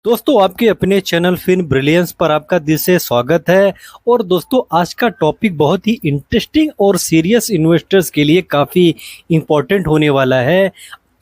दोस्तों आपके अपने चैनल फिन ब्रिलियंस पर आपका दिल से स्वागत है। और दोस्तों आज का टॉपिक बहुत ही इंटरेस्टिंग और सीरियस इन्वेस्टर्स के लिए काफ़ी इम्पोर्टेंट होने वाला है।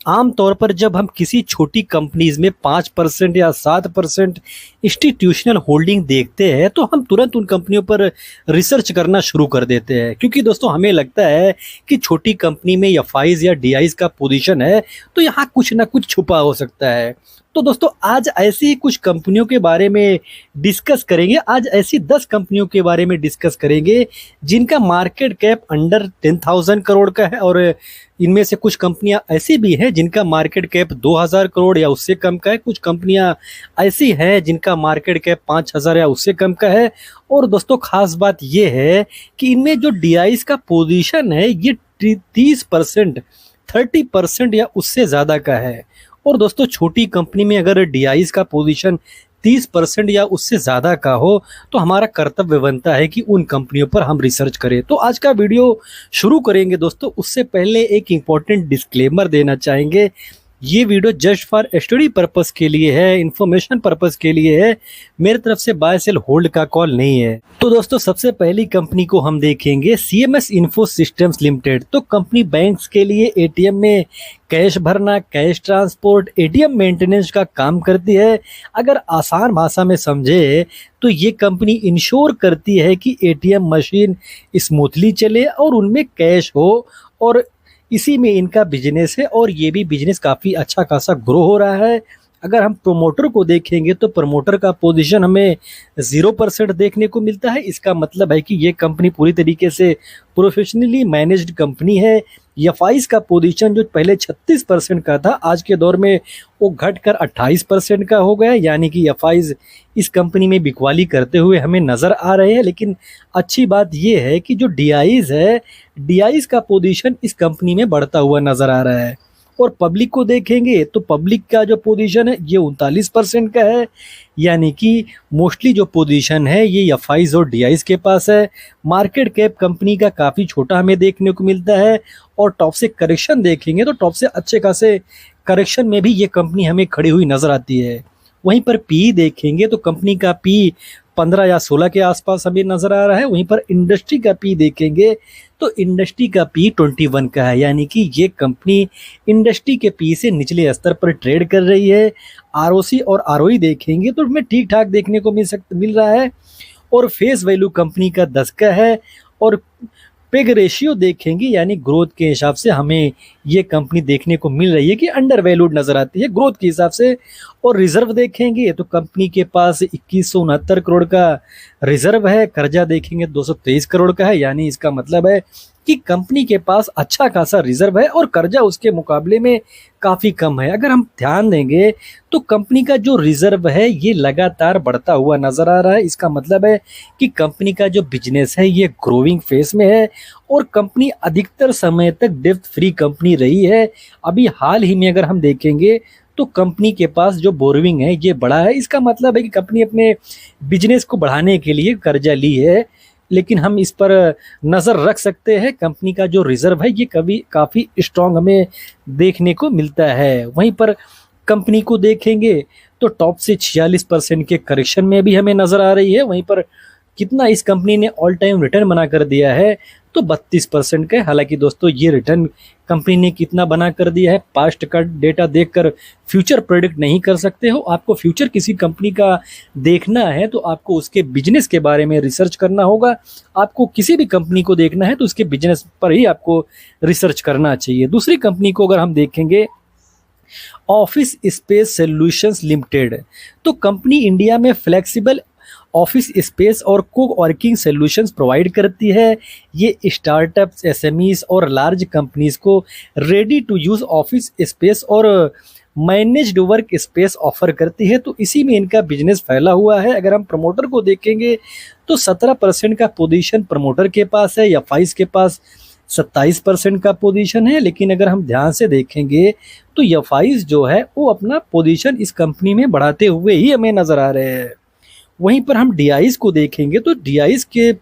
आमतौर पर जब हम किसी छोटी कंपनीज में 5% या 7% इंस्टीट्यूशनल होल्डिंग देखते हैं तो हम तुरंत उन कंपनियों पर रिसर्च करना शुरू कर देते हैं, क्योंकि दोस्तों हमें लगता है कि छोटी कंपनी में एफआईज या डीआईज का पोजीशन है तो यहाँ कुछ ना कुछ छुपा हो सकता है। तो दोस्तों आज ऐसी ही कुछ कंपनियों के बारे में डिस्कस करेंगे। आज ऐसी 10 कंपनियों के बारे में डिस्कस करेंगे जिनका मार्केट कैप अंडर 10,000 करोड़ का है, और इनमें से कुछ कंपनियां ऐसी भी हैं जिनका मार्केट कैप 2,000 करोड़ या उससे कम का है। कुछ कंपनियां ऐसी हैं जिनका मार्केट कैप 5,000 या उससे कम का है। और दोस्तों खास बात यह है कि इनमें जो डीआईज का पोजीशन है ये 30%, 30% या उससे ज़्यादा का है। और दोस्तों छोटी कंपनी में अगर डीआईज का पोजीशन 30% या उससे ज़्यादा का हो तो हमारा कर्तव्य बनता है कि उन कंपनियों पर हम रिसर्च करें। तो आज का वीडियो शुरू करेंगे दोस्तों, उससे पहले एक इम्पॉर्टेंट डिस्क्लेमर देना चाहेंगे। ये video just for study purpose के लिए है, इंफॉर्मेशन पर्पस के लिए है, मेरे तरफ से बाय सेल होल्ड का कॉल नहीं है। तो दोस्तों सबसे पहली कंपनी को हम देखेंगे सीएमएस इन्फो सिस्टम्स लिमिटेड। तो कंपनी बैंक्स के लिए एटीएम में कैश भरना, कैश ट्रांसपोर्ट, एटीएम मेंटेनेंस का काम करती है। अगर आसान भाषा में समझे तो ये कंपनी इंश्योर करती है कि एटीएम मशीन स्मूथली चले और उनमें कैश हो, और इसी में इनका बिजनेस है। और ये भी बिजनेस काफ़ी अच्छा खासा ग्रो हो रहा है। अगर हम प्रोमोटर को देखेंगे तो प्रोमोटर का पोजीशन हमें 0% देखने को मिलता है। इसका मतलब है कि ये कंपनी पूरी तरीके से प्रोफेशनली मैनेज्ड कंपनी है। एफआईज का पोजीशन जो पहले 36% का था आज के दौर में वो घटकर 28% का हो गया, यानी कि एफआईज इस कंपनी में बिकवाली करते हुए हमें नज़र आ रहे हैं। लेकिन अच्छी बात ये है कि जो डीआईज है, डीआईज का पोजीशन इस कंपनी में बढ़ता हुआ नज़र आ रहा है। और पब्लिक को देखेंगे तो पब्लिक का जो पोजीशन है ये 39% का है, यानी कि मोस्टली जो पोजीशन है ये एफआईज और डीआईज के पास है। मार्केट कैप कंपनी का काफ़ी छोटा हमें देखने को मिलता है। और टॉप से करेक्शन देखेंगे तो टॉप से अच्छे खासे करेक्शन में भी ये कंपनी हमें खड़ी हुई नज़र आती है। वहीं पर पी देखेंगे तो कंपनी का पी 15 या 16 के आसपास हमें नज़र आ रहा है। वहीं पर इंडस्ट्री का पी देखेंगे तो इंडस्ट्री का पी 21 का है, यानी कि ये कंपनी इंडस्ट्री के पी से निचले स्तर पर ट्रेड कर रही है। आरओसी और आरओई देखेंगे तो हमें ठीक ठाक देखने को मिल रहा है। और फेस वैल्यू कंपनी का 10 का है। और पेग रेशियो देखेंगे यानी ग्रोथ के हिसाब से हमें ये कंपनी देखने को मिल रही है कि अंडर वैल्यूड नज़र आती है ग्रोथ के हिसाब से। और रिजर्व देखेंगे तो कंपनी के पास 2169 करोड़ का रिजर्व है। कर्जा देखेंगे 223 करोड़ का है, यानी इसका मतलब है कि कंपनी के पास अच्छा खासा रिजर्व है और कर्जा उसके मुकाबले में काफ़ी कम है। अगर हम ध्यान देंगे तो कंपनी का जो रिजर्व है ये लगातार बढ़ता हुआ नज़र आ रहा है। इसका मतलब है कि कंपनी का जो बिजनेस है ये ग्रोइंग फेस में है। और कंपनी अधिकतर समय तक डेब्ट फ्री कंपनी रही है। अभी हाल ही में अगर हम देखेंगे तो कंपनी के पास जो बोरोइंग है ये बढ़ा है। इसका मतलब है कि कंपनी अपने बिजनेस को बढ़ाने के लिए कर्जा ली है। लेकिन हम इस पर नज़र रख सकते हैं, कंपनी का जो रिजर्व है ये काफ़ी स्ट्रॉन्ग हमें देखने को मिलता है। वहीं पर कंपनी को देखेंगे तो टॉप से 46% के करेक्शन में भी हमें नज़र आ रही है। वहीं पर कितना इस कंपनी ने ऑल टाइम रिटर्न बना कर दिया है तो 32% का। हालांकि दोस्तों ये रिटर्न कंपनी ने कितना बना कर दिया है पास्ट का डेटा देखकर फ्यूचर प्रेडिक्ट नहीं कर सकते हो। आपको फ्यूचर किसी कंपनी का देखना है तो आपको उसके बिजनेस के बारे में रिसर्च करना होगा। आपको किसी भी कंपनी को देखना है तो उसके बिजनेस पर ही आपको रिसर्च करना चाहिए। दूसरी कंपनी को अगर हम देखेंगे ऑफिस स्पेस सॉल्यूशंस लिमिटेड, तो कंपनी इंडिया में फ्लेक्सिबल ऑफिस स्पेस और को वर्किंग सॉल्यूशंस प्रोवाइड करती है। ये स्टार्टअप्स, एसएमईज और लार्ज कंपनीज को ready to use office space और मैनेज्ड वर्क स्पेस ऑफर करती है। तो इसी में इनका बिजनेस फैला हुआ है। अगर हम प्रमोटर को देखेंगे तो 17% का पोजीशन प्रमोटर के पास है, एफआईज के पास 27% का पोजीशन है। लेकिन अगर हम ध्यान से देखेंगे तो एफआईज जो है वो अपना पोजीशन इस कंपनी में बढ़ाते हुए ही हमें नज़र आ रहे हैं। वहीं पर हम डीआईज को देखेंगे तो डीआईज के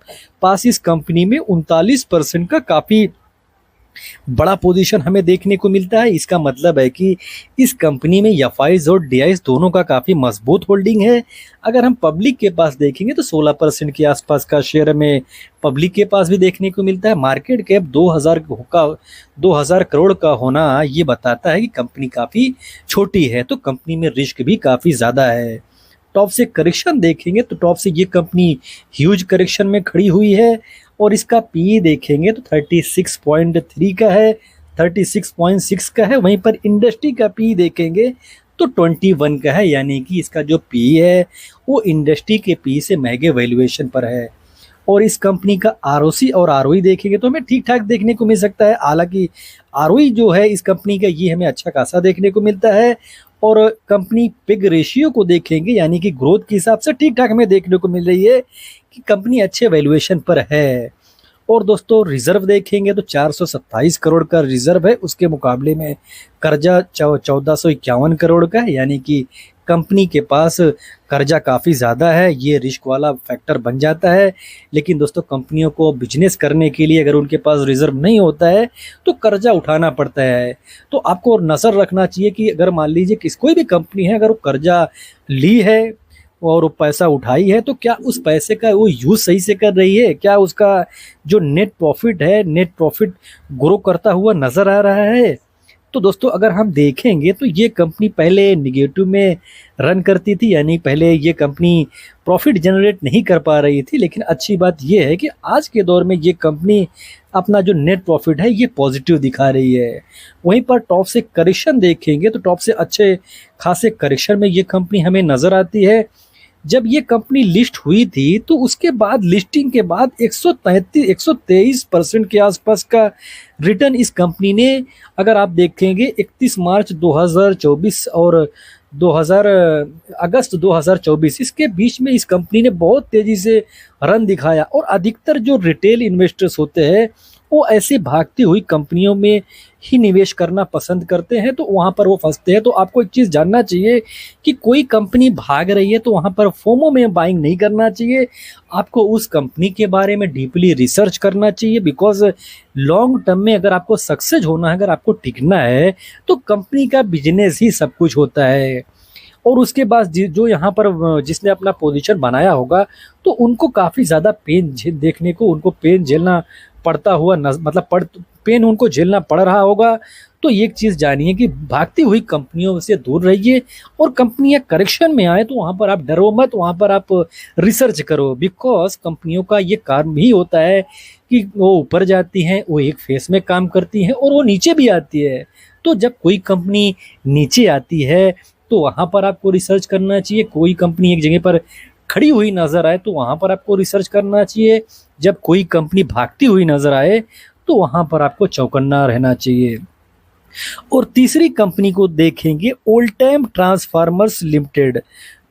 पास इस कंपनी में 39% का काफ़ी बड़ा पोजीशन हमें देखने को मिलता है। इसका मतलब है कि इस कंपनी में एफआईज और डीआईज दोनों का काफ़ी मजबूत होल्डिंग है। अगर हम पब्लिक के पास देखेंगे तो 16% के आसपास का शेयर हमें पब्लिक के पास भी देखने को मिलता है। मार्केट कैप 2000 करोड़ का होना ये बताता है कि कंपनी काफ़ी छोटी है, तो कंपनी में रिस्क भी काफ़ी ज़्यादा है। टॉप से करेक्शन देखेंगे तो टॉप से ये कंपनी ह्यूज करेक्शन में खड़ी हुई है और इसका पी देखेंगे तो 36.3 का है, 36.6 का है। वहीं पर इंडस्ट्री का पी देखेंगे तो 21 का है, यानी कि इसका जो पी है वो इंडस्ट्री के पी से महंगे वैल्यूएशन पर है। और इस कंपनी का आरओसी और आरओई देखेंगे तो हमें ठीक ठाक देखने को मिल सकता है। हालांकि आरओई जो है इस कंपनी का ये हमें अच्छा खासा देखने को मिलता है। और कंपनी पिग रेशियो को देखेंगे यानी कि ग्रोथ के हिसाब से ठीक ठाक हमें देखने को मिल रही है कि कंपनी अच्छे वैल्यूएशन पर है। और दोस्तों रिजर्व देखेंगे तो 427 करोड़ का रिजर्व है, उसके मुकाबले में कर्जा 1451 करोड़ का है, यानी कि कंपनी के पास कर्जा काफ़ी ज़्यादा है। ये रिस्क वाला फैक्टर बन जाता है। लेकिन दोस्तों कंपनियों को बिजनेस करने के लिए अगर उनके पास रिजर्व नहीं होता है तो कर्जा उठाना पड़ता है। तो आपको नज़र रखना चाहिए कि अगर मान लीजिए कोई भी कंपनी है अगर वो कर्जा ली है और वो पैसा उठाई है तो क्या उस पैसे का वो यूज़ सही से कर रही है, क्या उसका जो नेट प्रॉफिट है नेट प्रॉफिट ग्रो करता हुआ नज़र आ रहा है। तो दोस्तों अगर हम देखेंगे तो ये कंपनी पहले निगेटिव में रन करती थी, यानी पहले ये कंपनी प्रॉफिट जनरेट नहीं कर पा रही थी। लेकिन अच्छी बात ये है कि आज के दौर में ये कंपनी अपना जो नेट प्रॉफिट है ये पॉजिटिव दिखा रही है। वहीं पर टॉप से करेक्शन देखेंगे तो टॉप से अच्छे खासे करेक्शन में ये कंपनी हमें नज़र आती है। जब ये कंपनी लिस्ट हुई थी तो उसके बाद लिस्टिंग के बाद 123% के आसपास का रिटर्न इस कंपनी ने, अगर आप देखेंगे 31 मार्च 2024 और 2000 अगस्त 2024 इसके बीच में इस कंपनी ने बहुत तेज़ी से रन दिखाया। और अधिकतर जो रिटेल इन्वेस्टर्स होते हैं वो ऐसे भागती हुई कंपनियों में ही निवेश करना पसंद करते हैं, तो वहाँ पर वो फंसते हैं। तो आपको एक चीज़ जानना चाहिए कि कोई कंपनी भाग रही है तो वहाँ पर फोमो में बाइंग नहीं करना चाहिए। आपको उस कंपनी के बारे में डीपली रिसर्च करना चाहिए, बिकॉज लॉन्ग टर्म में अगर आपको सक्सेस होना है, अगर आपको टिकना है तो कंपनी का बिजनेस ही सब कुछ होता है। और उसके बाद जो यहाँ पर जिसने अपना पोजीशन बनाया होगा तो उनको काफ़ी ज़्यादा पेन देखने को उनको पेन झेलना पड़ता हुआ पेन उनको झेलना पड़ रहा होगा। तो एक चीज़ जानिए कि भागती हुई कंपनियों से दूर रहिए और कंपनियां करेक्शन में आए तो वहाँ पर आप डरो मत, वहाँ पर आप रिसर्च करो। बिकॉज कंपनियों का ये काम ही होता है कि वो ऊपर जाती हैं, वो एक फेस में काम करती हैं और वो नीचे भी आती है। तो जब कोई कंपनी नीचे आती है तो वहाँ पर आपको रिसर्च करना चाहिए। कोई कंपनी एक जगह पर खड़ी हुई नज़र आए तो वहाँ पर आपको रिसर्च करना चाहिए। जब कोई कंपनी भागती हुई नज़र आए तो वहाँ पर आपको चौकन्ना रहना चाहिए। और तीसरी कंपनी को देखेंगे ओल्टेम ट्रांसफार्मर्स लिमिटेड।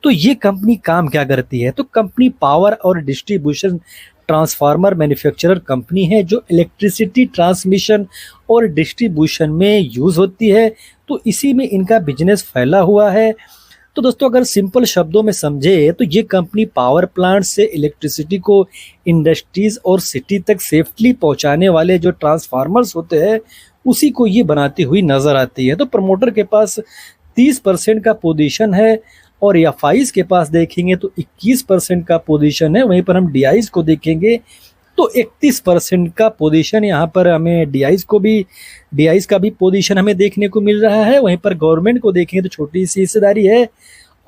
तो ये कंपनी काम क्या करती है? तो कंपनी पावर और डिस्ट्रीब्यूशन ट्रांसफार्मर मैन्युफैक्चरर कंपनी है जो इलेक्ट्रिसिटी ट्रांसमिशन और डिस्ट्रीब्यूशन में यूज़ होती है। तो इसी में इनका बिजनेस फैला हुआ है। तो दोस्तों अगर सिंपल शब्दों में समझे तो ये कंपनी पावर प्लांट से इलेक्ट्रिसिटी को इंडस्ट्रीज और सिटी तक सेफ्टली पहुंचाने वाले जो ट्रांसफार्मर्स होते हैं उसी को ये बनाती हुई नज़र आती है। तो प्रमोटर के पास 30% का पोजीशन है और एफआईज के पास देखेंगे तो 21% का पोजीशन है। वहीं पर हम डीआईज को देखेंगे तो 31% का पोजीशन यहाँ पर हमें डीआईज का भी पोजीशन हमें देखने को मिल रहा है। वहीं पर गवर्नमेंट को देखेंगे तो छोटी सी हिस्सेदारी है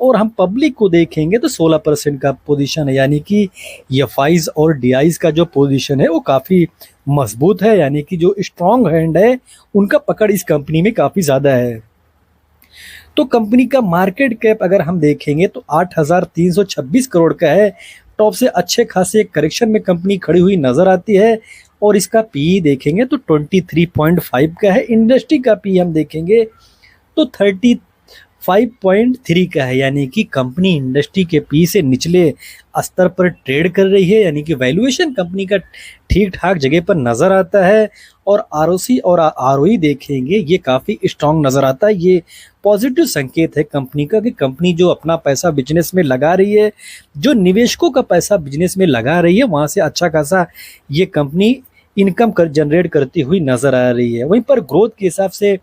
और हम पब्लिक को देखेंगे तो 16% का पोजीशन है, यानी कि एफआईज और डीआईज का जो पोजीशन है वो काफ़ी मजबूत है, यानी कि जो स्ट्रॉन्ग हैंड है उनका पकड़ इस कंपनी में काफ़ी ज़्यादा है। तो कंपनी का मार्केट कैप अगर हम देखेंगे तो 8,326 करोड़ का है। टॉप से अच्छे खासे करेक्शन में कंपनी खड़ी हुई नज़र आती है और इसका पी देखेंगे तो 23.5 का है। इंडस्ट्री का पी हम देखेंगे तो 35.3 का है, यानी कि कंपनी इंडस्ट्री के पी से निचले स्तर पर ट्रेड कर रही है, यानी कि वैल्यूएशन कंपनी का ठीक ठाक जगह पर नज़र आता है। और आरओसी और आरओई देखेंगे ये काफ़ी स्ट्रांग नज़र आता है। ये पॉजिटिव संकेत है कंपनी का कि कंपनी जो अपना पैसा बिजनेस में लगा रही है, जो निवेशकों का पैसा बिजनेस में लगा रही है, वहाँ से अच्छा खासा ये कंपनी इनकम कर जनरेट करती हुई नजर आ रही है। वहीं पर ग्रोथ के हिसाब से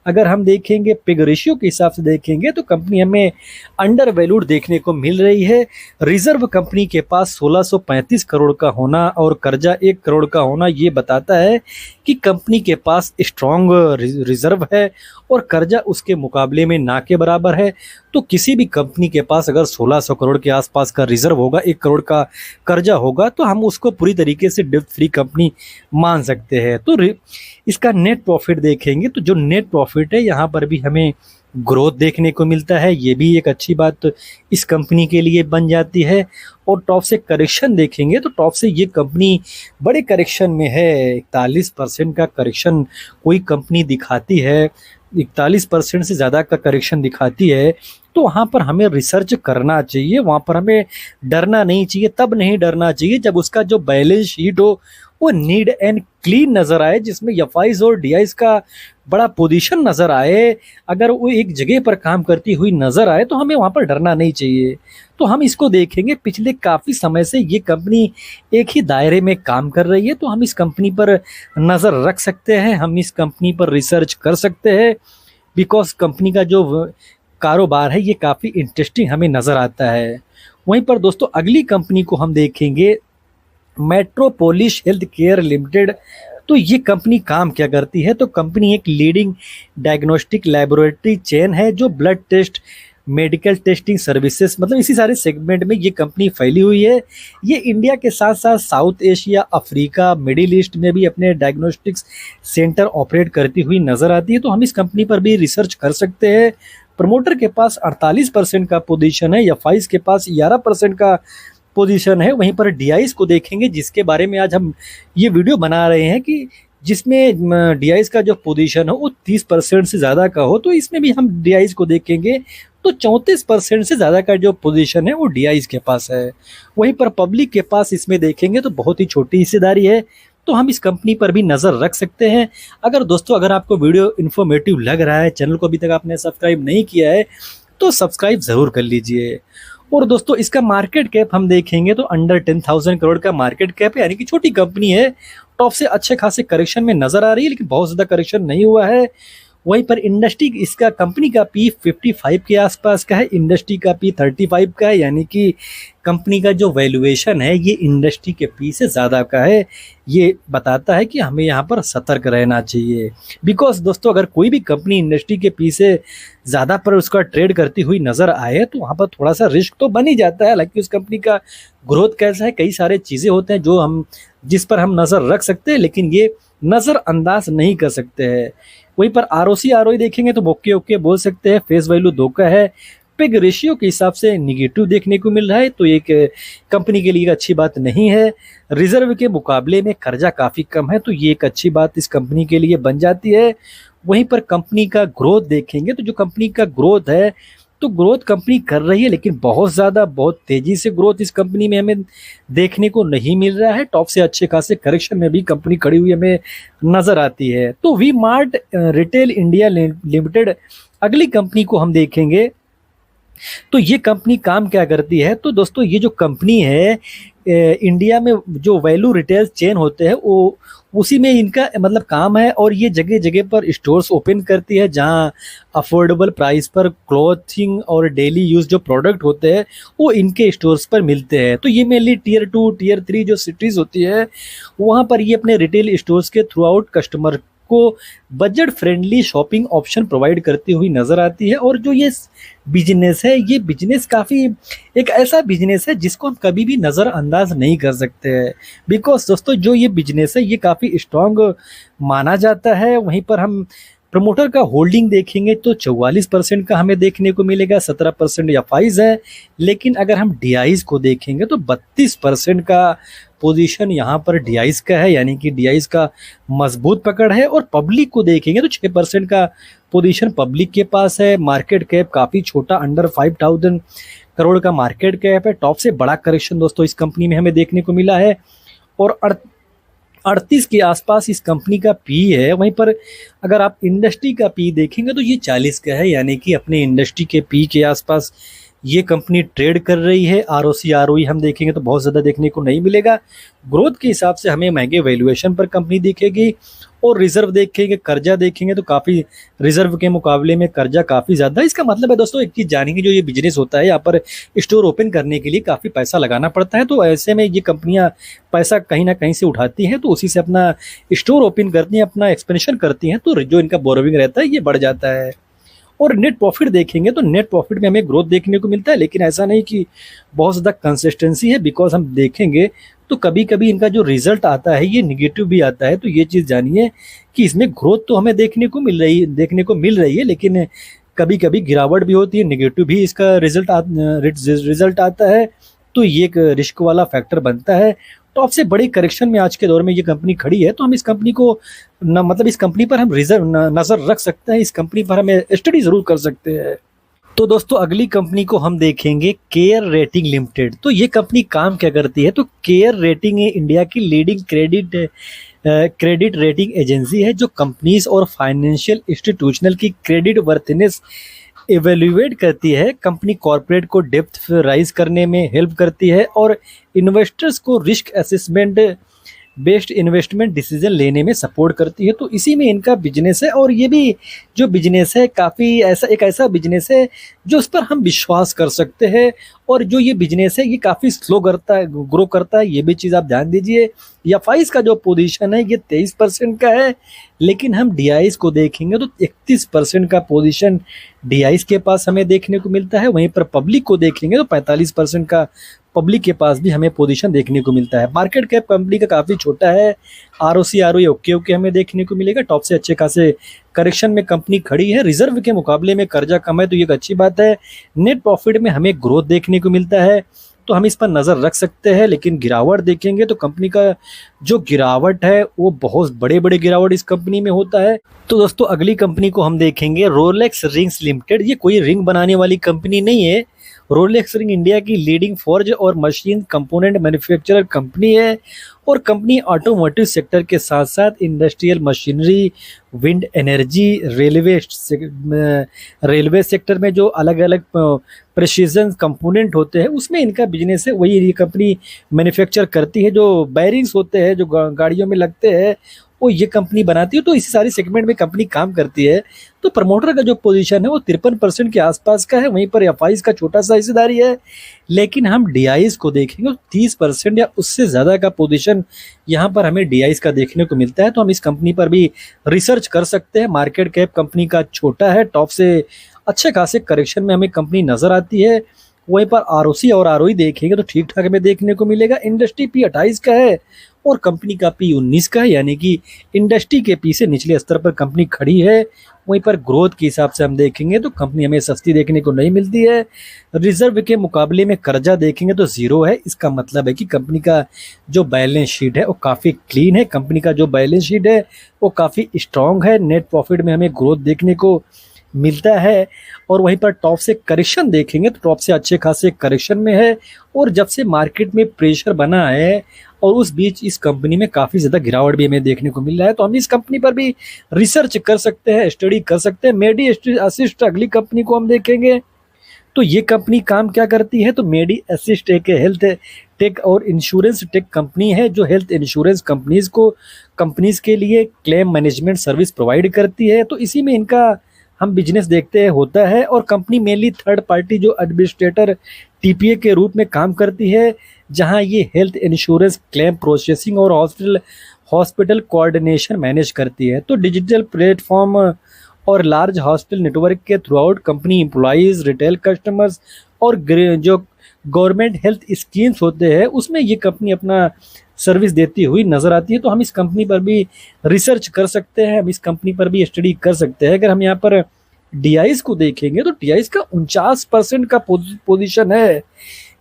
अगर हम देखेंगे, पिग रेशियो के हिसाब से देखेंगे तो कंपनी हमें अंडर वैल्यूड देखने को मिल रही है। रिजर्व कंपनी के पास 1635 करोड़ का होना और कर्जा 1 करोड़ का होना ये बताता है कि कंपनी के पास स्ट्रॉन्ग रिजर्व है और कर्जा उसके मुकाबले में ना के बराबर है। तो किसी भी कंपनी के पास अगर 1600 करोड़ के आसपास का रिजर्व होगा, 1 करोड़ का कर्जा होगा, तो हम उसको पूरी तरीके से डेब्ट फ्री कंपनी मान सकते हैं। तो इसका नेट प्रॉफिट देखेंगे तो जो नेट प्रॉफिट है यहाँ पर भी हमें ग्रोथ देखने को मिलता है, ये भी एक अच्छी बात इस कंपनी के लिए बन जाती है। और टॉप से करेक्शन देखेंगे तो टॉप से ये कंपनी बड़े करेक्शन में है। 41% का करेक्शन कोई कंपनी दिखाती है, 41% से ज़्यादा का करेक्शन दिखाती है, तो वहाँ पर हमें रिसर्च करना चाहिए, वहाँ पर हमें डरना नहीं चाहिए। तब नहीं डरना चाहिए जब उसका जो बैलेंस शीट हो वो नीट एंड क्लीन नज़र आए, जिसमें एफआईज और डीआईज का बड़ा पोजीशन नज़र आए। अगर वो एक जगह पर काम करती हुई नज़र आए तो हमें वहाँ पर डरना नहीं चाहिए। तो हम इसको देखेंगे, पिछले काफ़ी समय से ये कंपनी एक ही दायरे में काम कर रही है, तो हम इस कंपनी पर नज़र रख सकते हैं, हम इस कंपनी पर रिसर्च कर सकते हैं। बिकॉज कंपनी का जो कारोबार है ये काफ़ी इंटरेस्टिंग हमें नज़र आता है। वहीं पर दोस्तों अगली कंपनी को हम देखेंगे, मेट्रोपोलिस हेल्थ केयर लिमिटेड। तो ये कंपनी काम क्या करती है? तो कंपनी एक लीडिंग डायग्नोस्टिक लैबोरेटरी चेन है जो blood test, medical testing services, मतलब इसी सारे सेगमेंट में ये कंपनी फैली हुई है। ये इंडिया के साथ साथ south Asia, Africa, middle east में भी अपने डायग्नोस्टिक्स सेंटर ऑपरेट करती हुई नज़र आती है। तो हम इस कंपनी पर भी रिसर्च कर सकते हैं। प्रमोटर के पास 48% का पोजीशन है, एफआईज के पास 11% का पोजीशन है। वहीं पर डीआईज को देखेंगे, जिसके बारे में आज हम ये वीडियो बना रहे हैं, कि जिसमें डीआईज का जो पोजीशन हो वो 30% से ज़्यादा का हो, तो इसमें भी हम डीआईज को देखेंगे तो 34% से ज़्यादा का जो पोजीशन है वो डीआईज के पास है। वहीं पर पब्लिक के पास इसमें देखेंगे तो बहुत ही छोटी हिस्सेदारी है, तो हम इस कंपनी पर भी नज़र रख सकते हैं। अगर आपको वीडियो इन्फॉर्मेटिव लग रहा है, चैनल को अभी तक आपने सब्सक्राइब नहीं किया है तो सब्सक्राइब ज़रूर कर लीजिए। और दोस्तों इसका मार्केट कैप हम देखेंगे तो अंडर 10,000 करोड़ का मार्केट कैप है, यानी कि छोटी कंपनी है। टॉप से अच्छे खासे करेक्शन में नज़र आ रही है, लेकिन बहुत ज़्यादा करेक्शन नहीं हुआ है। वहीं पर इंडस्ट्री, इसका कंपनी का पी 55 के आसपास का है, इंडस्ट्री का पी 35 का है, यानी कि कंपनी का जो वैल्यूएशन है ये इंडस्ट्री के पी से ज़्यादा का है। ये बताता है कि हमें यहाँ पर सतर्क रहना चाहिए। बिकॉज दोस्तों अगर कोई भी कंपनी इंडस्ट्री के पी से ज़्यादा पर उसका ट्रेड करती हुई नज़र आए तो वहाँ पर थोड़ा सा रिस्क तो बन ही जाता है। हालांकि उस कंपनी का ग्रोथ कैसा है, कई सारे चीज़ें होते हैं जो जिस पर हम नज़र रख सकते हैं, लेकिन ये नज़रअंदाज नहीं कर सकते हैं। वहीं पर आरओसी आरओई देखेंगे तो ओके बोल सकते हैं, फेस वैल्यू 2 का है। पिग रेशियो के हिसाब से निगेटिव देखने को मिल रहा है, तो एक कंपनी के लिए अच्छी बात नहीं है। रिजर्व के मुकाबले में कर्जा काफ़ी कम है, तो ये एक अच्छी बात इस कंपनी के लिए बन जाती है। वहीं पर कंपनी का ग्रोथ देखेंगे तो जो कंपनी का ग्रोथ है तो ग्रोथ कंपनी कर रही है, लेकिन बहुत तेजी से ग्रोथ इस कंपनी में हमें देखने को नहीं मिल रहा है। टॉप से अच्छे खासे करेक्शन में भी कंपनी खड़ी हुई हमें नजर आती है। तो V Mart retail India limited अगली कंपनी को हम देखेंगे तो ये कंपनी काम क्या करती है? तो दोस्तों ये जो कंपनी है इंडिया में जो वैल्यू रिटेल चेन होते हैं वो उसी में इनका मतलब काम है, और ये जगह जगह पर स्टोर्स ओपन करती है जहां अफोर्डेबल प्राइस पर क्लॉथिंग और डेली यूज जो प्रोडक्ट होते हैं वो इनके स्टोर्स पर मिलते हैं। तो ये मेनली टियर 2 टियर 3 जो सिटीज़ होती है वहाँ पर ये अपने रिटेल स्टोर्स के थ्रू आउट कस्टमर को budget friendly shopping option provide करती हुई नज़र आती है। और जो ये बिजनेस है, ये बिजनेस काफ़ी एक ऐसा बिजनेस है जिसको हम कभी भी नज़रअंदाज नहीं कर सकते हैं। बिकॉज दोस्तों जो ये बिजनेस है ये काफ़ी स्ट्रॉन्ग माना जाता है। वहीं पर हम प्रमोटर का होल्डिंग देखेंगे तो 44% का हमें देखने को मिलेगा, 17% एफआईज है। लेकिन अगर हम डीआईज को देखेंगे तो 32% का पोजीशन यहाँ पर डीआईज का है, यानी कि डीआईज का मजबूत पकड़ है। और पब्लिक को देखेंगे तो 6% का पोजीशन पब्लिक के पास है। मार्केट कैप काफ़ी छोटा, अंडर 5,000 करोड़ का मार्केट कैप है। टॉप से बड़ा करेक्शन दोस्तों इस कंपनी में हमें देखने को मिला है, और 38 के आसपास इस कंपनी का पी है। वहीं पर अगर आप इंडस्ट्री का पी देखेंगे तो ये 40 का है, यानी कि अपने इंडस्ट्री के पी के आसपास ये कंपनी ट्रेड कर रही है। आरओसी आरओई हम देखेंगे तो बहुत ज़्यादा देखने को नहीं मिलेगा। ग्रोथ के हिसाब से हमें महंगे वैल्यूएशन पर कंपनी दिखेगी। और रिजर्व देखेंगे, कर्जा देखेंगे तो काफ़ी, रिजर्व के मुकाबले में कर्जा काफ़ी ज़्यादा। इसका मतलब है दोस्तों, एक चीज़ जानेंगे, जो ये बिजनेस होता है, यहाँ पर स्टोर ओपन करने के लिए काफ़ी पैसा लगाना पड़ता है। तो ऐसे में ये कंपनियाँ पैसा कहीं ना कहीं से उठाती हैं, तो उसी से अपना स्टोर ओपन करती हैं, अपना एक्सपेंशन करती हैं, तो जो इनका बोरोविंग रहता है ये बढ़ जाता है। और नेट प्रॉफिट देखेंगे तो नेट प्रॉफिट में हमें ग्रोथ देखने को मिलता है, लेकिन ऐसा नहीं कि बहुत ज़्यादा कंसिस्टेंसी है। बिकॉज हम देखेंगे तो कभी कभी इनका जो रिजल्ट आता है ये निगेटिव भी आता है। तो ये चीज़ जानिए कि इसमें ग्रोथ तो हमें देखने को मिल रही है, लेकिन कभी कभी गिरावट भी होती है, निगेटिव भी इसका रिजल्ट आता है। तो ये एक रिस्क वाला फैक्टर बनता है। टॉप से बड़ी करेक्शन में आज के दौर में ये कंपनी खड़ी है, तो हम इस कंपनी को मतलब इस कंपनी पर हम नजर रख सकते हैं, इस कंपनी पर हमें स्टडी जरूर कर सकते हैं। तो दोस्तों अगली कंपनी को हम देखेंगे केयर रेटिंग लिमिटेड। तो ये कंपनी काम क्या करती है? तो केयर रेटिंग इंडिया की लीडिंग क्रेडिट रेटिंग एजेंसी है, जो कंपनीज और फाइनेंशियल इंस्टीट्यूशनल की क्रेडिट वर्थनेस इवेल्युएट करती है। कंपनी कॉर्पोरेट को डेप्थ राइज करने में हेल्प करती है और इन्वेस्टर्स को risk assessment based investment decision लेने में सपोर्ट करती है। तो इसी में इनका बिजनेस है। और ये भी जो बिजनेस है काफ़ी ऐसा बिजनेस है जो उस पर हम विश्वास कर सकते हैं। और जो ये बिजनेस है ये काफ़ी स्लो करता है, ग्रो करता है, ये भी चीज़ आप ध्यान दीजिए। एफआईज का जो पोजीशन है ये 23% का है, लेकिन हम डीआईज को देखेंगे तो 31% का पोजीशन डीआईज के पास हमें देखने को मिलता है। वहीं पर पब्लिक को देखेंगे तो 45% का पब्लिक के पास भी हमें पोजीशन देखने को मिलता है। मार्केट कैप कंपनी का काफ़ी छोटा है। आरओसी आरओई ओके ओके हमें देखने को मिलेगा। टॉप से अच्छे खासे करेक्शन में कंपनी खड़ी है। रिजर्व के मुकाबले में कर्जा कम है, तो ये एक अच्छी बात है। नेट प्रॉफिट में हमें ग्रोथ देखने को मिलता है, तो हम इस पर नज़र रख सकते हैं। लेकिन गिरावट देखेंगे तो कंपनी का जो गिरावट है वो बहुत बड़े बड़े गिरावट इस कंपनी में होता है। तो दोस्तों अगली कंपनी को हम देखेंगे रोलेक्स रिंग्स लिमिटेड। ये कोई रिंग बनाने वाली कंपनी नहीं है। रोलेक्स रिंग इंडिया की लीडिंग फोर्ज और मशीन कंपोनेंट मैन्युफैक्चरर कंपनी है। और कंपनी ऑटोमोटिव सेक्टर के साथ साथ industrial machinery, wind energy, railway sector में जो अलग अलग प्रेसिजन कंपोनेंट होते हैं उसमें इनका बिजनेस है। वही ये कंपनी मैन्युफैक्चर करती है। जो बैरिंग्स होते हैं जो गाड़ियों में लगते हैं वो ये कंपनी बनाती है। तो इसी सारी सेगमेंट में कंपनी काम करती है। तो प्रमोटर का जो पोजीशन है वो 53% के आसपास का है। वहीं पर एफआईज का छोटा सा हिस्सेदारी है। लेकिन हम डीआईज को देखेंगे तो 30% या उससे ज़्यादा का पोजीशन यहाँ पर हमें डीआईज का देखने को मिलता है। तो हम इस कंपनी पर भी रिसर्च कर सकते हैं। मार्केट कैप कंपनी का छोटा है। टॉप से अच्छे खासे करेक्शन में हमें कंपनी नज़र आती है। वहीं पर आरओसी और आरओई देखेंगे तो ठीक ठाक हमें देखने को मिलेगा। इंडस्ट्री पी 28 का है और कंपनी का पी 19 का है, यानी कि इंडस्ट्री के पी से निचले स्तर पर कंपनी खड़ी है। वहीं पर ग्रोथ के हिसाब से हम देखेंगे तो कंपनी हमें सस्ती देखने को नहीं मिलती है। रिजर्व के मुकाबले में कर्जा देखेंगे तो जीरो है। इसका मतलब है कि कंपनी का जो बैलेंस शीट है वो काफ़ी क्लीन है। कंपनी का जो बैलेंस शीट है वो काफ़ी स्ट्रांग है। नेट प्रॉफिट में हमें ग्रोथ देखने को मिलता है। और वहीं पर टॉप से करेक्शन देखेंगे तो टॉप से अच्छे खासे करेक्शन में है। और जब से मार्केट में प्रेशर बना है और उस बीच इस कंपनी में काफ़ी ज़्यादा गिरावट भी हमें देखने को मिल रहा है। तो हम इस कंपनी पर भी रिसर्च कर सकते हैं, स्टडी कर सकते हैं। मेडी असिस्ट अगली कंपनी को हम देखेंगे तो ये कंपनी काम क्या करती है? तो मेडी असिस्ट एक हेल्थ टेक और इंश्योरेंस टेक कंपनी है जो हेल्थ इंश्योरेंस कंपनीज के लिए क्लेम मैनेजमेंट सर्विस प्रोवाइड करती है। तो इसी में इनका हम बिजनेस देखते हैं होता है। और कंपनी मेनली थर्ड पार्टी जो एडमिनिस्ट्रेटर टीपीए के रूप में काम करती है, जहां ये हेल्थ इंश्योरेंस क्लेम प्रोसेसिंग और हॉस्पिटल कोऑर्डिनेशन मैनेज करती है। तो डिजिटल प्लेटफॉर्म और लार्ज हॉस्पिटल नेटवर्क के through out company employees, retail customers और जो गवर्नमेंट हेल्थ स्कीम्स होते हैं उसमें ये कंपनी अपना सर्विस देती हुई नजर आती है। तो हम इस कंपनी पर भी रिसर्च कर सकते हैं, हम इस कंपनी पर भी स्टडी कर सकते हैं। अगर हम यहाँ पर डीआईज को देखेंगे तो डीआईज का 49% का पोजीशन है।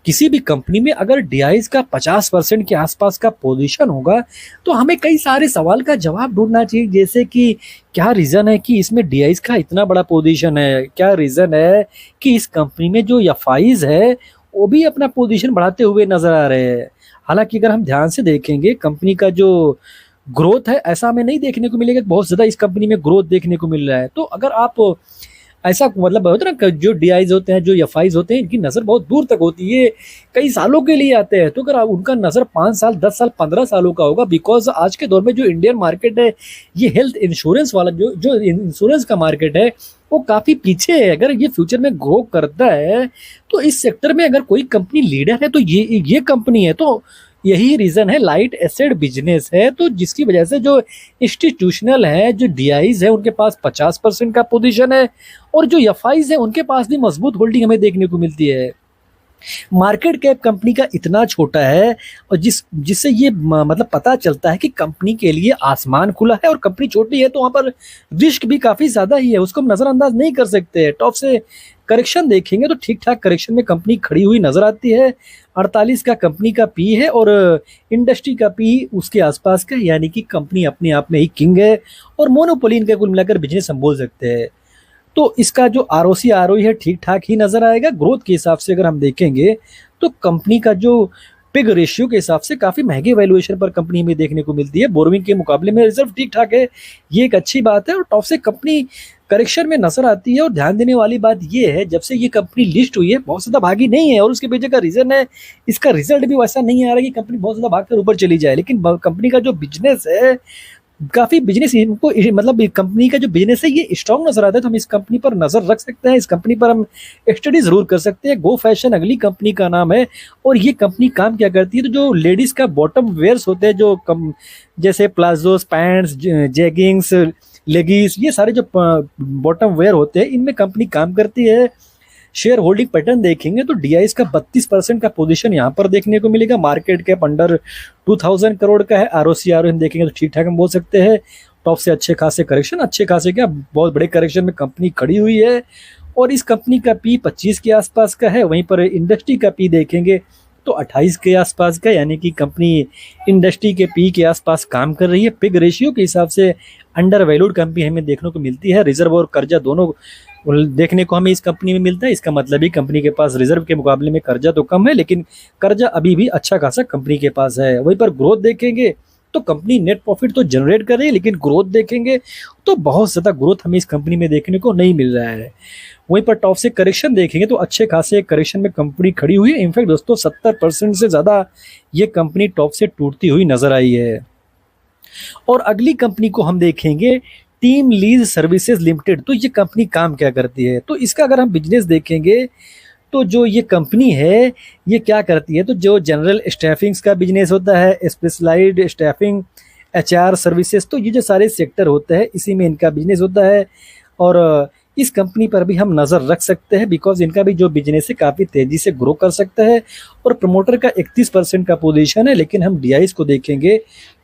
किसी भी कंपनी में अगर डीआईज का 50% के आसपास का पोजीशन होगा तो हमें कई सारे सवाल का जवाब ढूंढना चाहिए, जैसे कि क्या रीज़न है कि इसमें डीआईज का इतना बड़ा पोजीशन है, क्या रीज़न है कि इस कंपनी में जो एफआईज है वो भी अपना पोजीशन बढ़ाते हुए नजर आ रहे हैं। हालांकि अगर हम ध्यान से देखेंगे कंपनी का जो ग्रोथ है ऐसा हमें नहीं देखने को मिलेगा, बहुत ज़्यादा इस कंपनी में ग्रोथ देखने को मिल रहा है। तो अगर आप ऐसा मतलब होता है ना, जो डीआईज होते हैं, जो एफआईज होते हैं, इनकी नज़र बहुत दूर तक होती है, कई सालों के लिए आते हैं। तो अगर उनका नज़र 5 साल, 10 साल, 15 सालों का होगा, बिकॉज आज के दौर में जो इंडियन मार्केट है, ये हेल्थ इंश्योरेंस वाला जो जो इंश्योरेंस का मार्केट है, वो काफ़ी पीछे है। अगर ये फ्यूचर में ग्रो करता है तो इस सेक्टर में अगर कोई कंपनी लीडर है तो ये कंपनी है। तो यही रीजन है, लाइट एसेट बिजनेस है, तो जिसकी वजह से जो इंस्टीट्यूशनल है, जो डीआईज है, उनके पास 50% का पोजीशन है, और जो एफआईज है उनके पास भी मजबूत होल्डिंग हमें देखने को मिलती है। मार्केट कैप कंपनी का इतना छोटा है, और जिससे ये मतलब पता चलता है कि कंपनी के लिए आसमान खुला है, और कंपनी छोटी है तो वहां पर रिस्क भी काफी ज्यादा ही है, उसको हम नजरअंदाज नहीं कर सकते। टॉप से करेक्शन देखेंगे तो ठीक ठाक करेक्शन में कंपनी खड़ी हुई नजर आती है। 48 का कंपनी का पी है, और इंडस्ट्री का पी उसके आसपास का, यानी कि कंपनी अपने आप में ही किंग है, और मोनोपोली इनका कुल मिलाकर बिजनेस हम बोल सकते हैं। तो इसका जो आरओसी आरओई है ठीक ठाक ही नजर आएगा। ग्रोथ के हिसाब से अगर हम देखेंगे तो कंपनी का जो पिग रेशियो के हिसाब से काफी महंगे वैल्यूएशन पर कंपनी में देखने को मिलती है। बोरोइंग के मुकाबले में रिजर्व ठीक ठाक है, ये एक अच्छी बात है। और टॉप से कंपनी करेक्शन में नजर आती है, और ध्यान देने वाली बात ये है, जब से ये कंपनी लिस्ट हुई है बहुत ज्यादा भागी नहीं है, और उसके पीछे का रीजन है, इसका रिजल्ट भी वैसा नहीं आ रहा कि कंपनी बहुत ज्यादा भागकर ऊपर चली जाए। लेकिन कंपनी का जो बिजनेस है, काफी बिजनेस इनको मतलब कंपनी का जो बिजनेस है ये स्ट्रांग नजर आता है, तो हम इस कंपनी पर नजर रख सकते हैं, इस कंपनी पर हम स्टडी जरूर कर सकते हैं। गो फैशन अगली कंपनी का नाम है, और ये कंपनी काम क्या करती है, तो जो लेडीज का बॉटम वेयर्स होते हैं, जो जैसे प्लाजोस, पैंट्स, जैगिंग्स, लेगीज, ये सारे जो बॉटम वेयर होते हैं, इनमें कंपनी काम करती है। शेयर होल्डिंग पैटर्न देखेंगे तो डीआईएस का 32% का पोजीशन यहाँ पर देखने को मिलेगा। मार्केट कैप अंडर 2000 करोड़ का है। आरओसी आरओ हम देखेंगे तो ठीक ठाक हम बोल सकते हैं। टॉप से अच्छे खासे करेक्शन, अच्छे खासे क्या बहुत बड़े करेक्शन में कंपनी खड़ी हुई है, और इस कंपनी का पी 25 के आसपास का है। वहीं पर इंडस्ट्री का पी देखेंगे तो 28 के आसपास का, यानी कि कंपनी इंडस्ट्री के पी के आसपास काम कर रही है। पिग रेशियो के हिसाब से अंडर वैल्यूड कंपनी हमें देखने को मिलती है। रिजर्व और कर्जा दोनों देखने को हमें इस कंपनी में मिलता है। इसका मतलब ही कंपनी के पास रिजर्व के मुकाबले में कर्जा तो कम है, लेकिन कर्जा अभी भी अच्छा खासा कंपनी के पास है। वहीं पर ग्रोथ देखेंगे तो कंपनी नेट प्रॉफिट तो जनरेट कर रही है, लेकिन ग्रोथ देखेंगे तो बहुत ज्यादा ग्रोथ हमें इस कंपनी में देखने को नहीं मिल रहा है। वहीं पर टॉप से करेक्शन देखेंगे तो अच्छे खासे करेक्शन में कंपनी खड़ी हुई है। इनफैक्ट दोस्तों 70% से ज्यादा ये कंपनी टॉप से टूटती हुई नजर आई है। और अगली कंपनी को हम देखेंगे टीम लीज सर्विसेज लिमिटेड। तो ये कंपनी काम क्या करती है, तो इसका अगर हम बिजनेस देखेंगे तो जो ये कंपनी है ये क्या करती है, तो जो जनरल स्टाफिंग्स का बिजनेस होता है, स्पेशलाइज्ड स्टाफिंग, एचआर सर्विसेज, तो ये जो सारे सेक्टर होते हैं इसी में इनका बिजनेस होता है। और इस कंपनी पर भी हम नज़र रख सकते हैं, बिकॉज इनका भी जो बिजनेस है काफ़ी तेज़ी से ग्रो कर सकता है। और प्रमोटर का 31% का पोजीशन है, लेकिन हम डीआईज को देखेंगे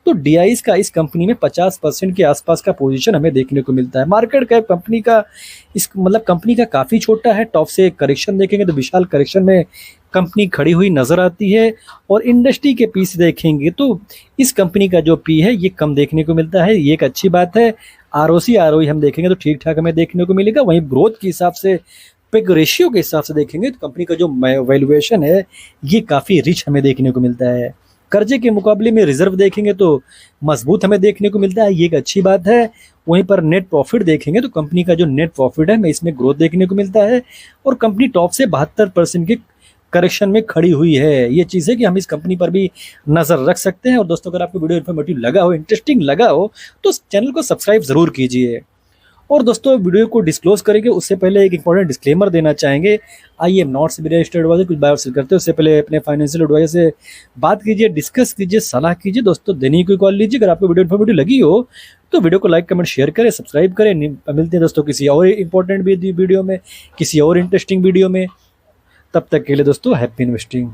तो डीआईज का इस कंपनी में 50% के आसपास का पोजीशन हमें देखने को मिलता है। मार्केट कैप कंपनी का कंपनी का काफ़ी छोटा है। टॉप से करेक्शन देखेंगे तो विशाल करेक्शन में कंपनी खड़ी हुई नजर आती है। और इंडस्ट्री के पी से देखेंगे तो इस कंपनी का जो पी है ये कम देखने को मिलता है, ये एक अच्छी बात है। आरओसी आरओई हम देखेंगे तो ठीक ठाक हमें देखने को मिलेगा। वहीं ग्रोथ के हिसाब से, पिग रेशियो के हिसाब से देखेंगे तो कंपनी का जो वैल्यूएशन है ये काफ़ी रिच हमें देखने को मिलता है। कर्जे के मुकाबले में रिजर्व देखेंगे तो मजबूत हमें देखने को मिलता है, ये एक अच्छी बात है। वहीं पर नेट प्रॉफिट देखेंगे तो कंपनी का जो नेट प्रॉफिट है इसमें ग्रोथ देखने को मिलता है। और कंपनी टॉप से 72% के करेक्शन में खड़ी हुई है। ये चीज़ है कि हम इस कंपनी पर भी नज़र रख सकते हैं। और दोस्तों अगर आपको वीडियो इन्फॉर्मेटिव लगा हो, इंटरेस्टिंग लगा हो, तो चैनल को सब्सक्राइब ज़रूर कीजिए। और दोस्तों वीडियो को डिस्क्लोज करेंगे उससे पहले एक इंपॉर्टेंट डिस्क्लेमर देना चाहेंगे। I am not SEBI registered advisor, कुछ बाय सेल करते हैं उससे पहले अपने फाइनेंशियल एडवाइजर से बात कीजिए, डिस्कस कीजिए, सलाह कीजिए। दोस्तों देने की कोई कॉल लीजिए। अगर आपको वीडियो इन्फॉर्मेटिव लगी हो तो वीडियो को लाइक, कमेंट, शेयर करें, सब्सक्राइब करें। मिलते हैं दोस्तों किसी और इंपॉर्टेंट वीडियो में, किसी और इंटरेस्टिंग वीडियो में। तब तक के लिए दोस्तों हैप्पी इन्वेस्टिंग।